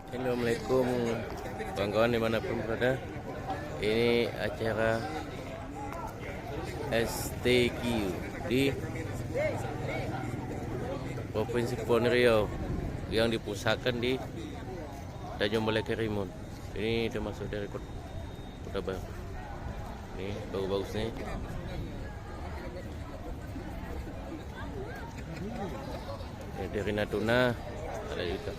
Assalamualaikum kawan-kawan dimanapun berada. Ini acara STQ di Provinsi Kepulauan Riau yang dipusatkan di Tanjung Balai Karimun. Ini termasuk dari Kota Baru. Ini bagus-bagus nih. Ini dari Natuna ada juga.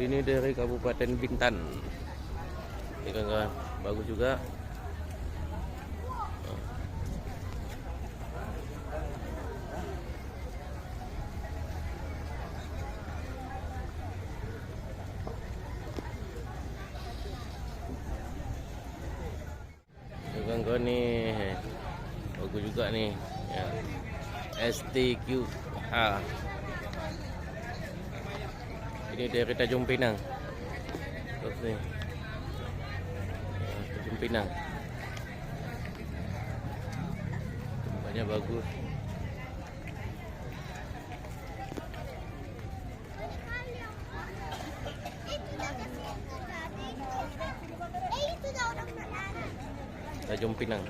Ini dari Kabupaten Bintan. Ini kan bagus juga. Ini kan nih bagus juga nih. Ya. STQH. Ini dari Tanjung Pinang. Terus nih. Tanjung Pinang. Tempatnya bagus. Tanjung Pinang.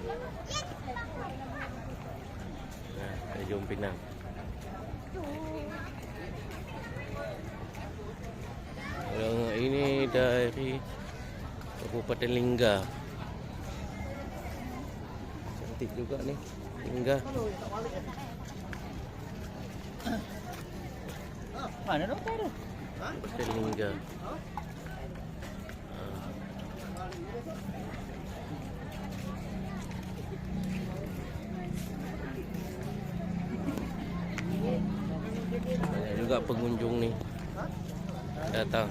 Nah, Tanjung Pinang. Yang ini dari Kabupaten Lingga. Cantik juga nih Lingga. Mana dong tadi? Kabupaten Lingga. Banyak juga pengunjung nih datang.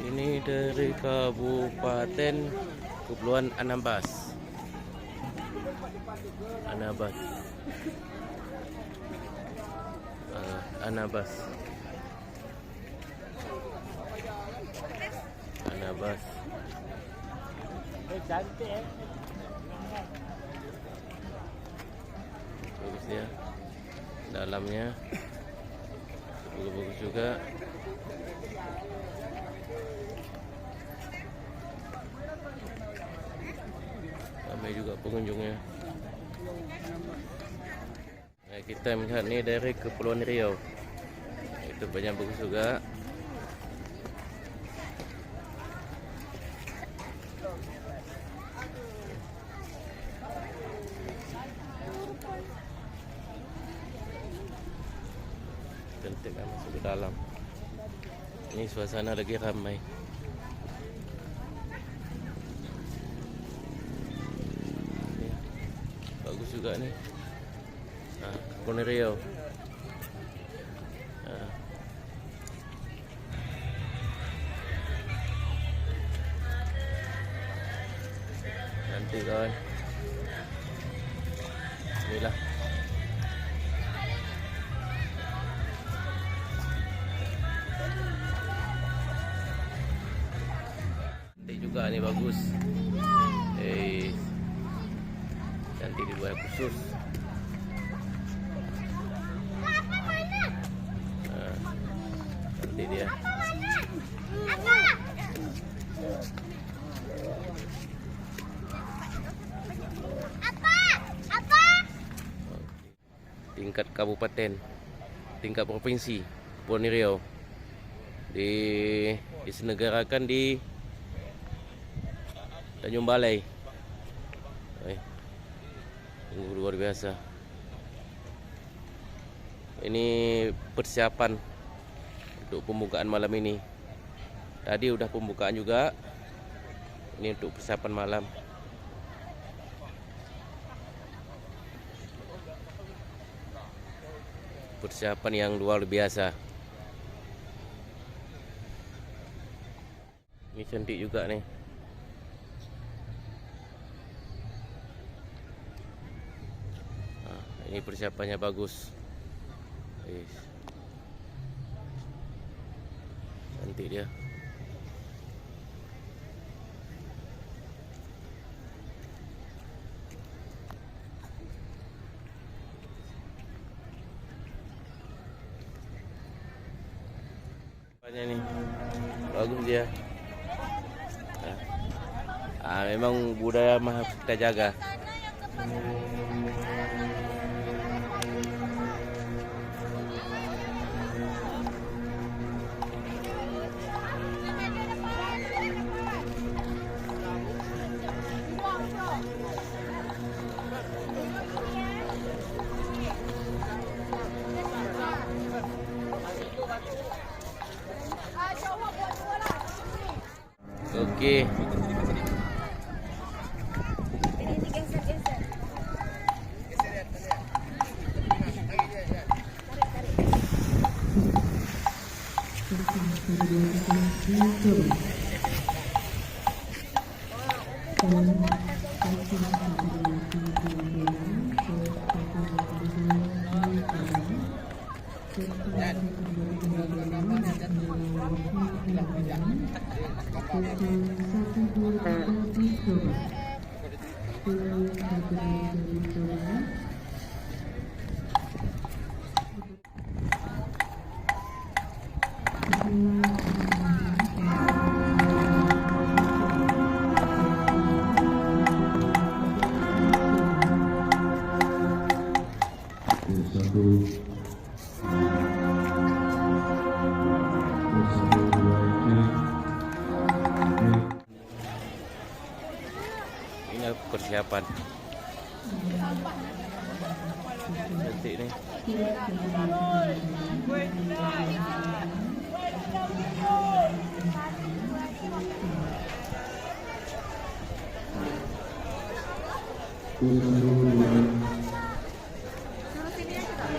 Ini dari Kabupaten Kepulauan Anambas. Anambas. Anambas. Anambas. Cantik ya. Bagus ya. Dalamnya bagus juga. Ramai juga pengunjungnya. Nah, kita melihat nih dari Kepulauan Riau. Itu banyak bagus juga. Cantik kan masuk ke dalam. Ini suasana lagi ramai. Bagus juga nih. Nah, Kepulauan Riau. Nah. Cantik kawan. Inilah. Juga ini bagus. Cantik dibuat khusus. Cantik dia. Tingkat kabupaten, tingkat provinsi Kepulauan Riau diselenggarakan di Tanjung Balai. Luar biasa. Ini persiapan untuk pembukaan malam ini. Tadi udah pembukaan juga. Ini untuk persiapan malam. persiapan yang luar biasa. Ini cantik juga nih. Ini persiapannya bagus. Cantik dia. Nih bagus dia. Memang budaya mah kita jaga. Okey. Ini persiapan. Cantik nih. Suruh sini aja.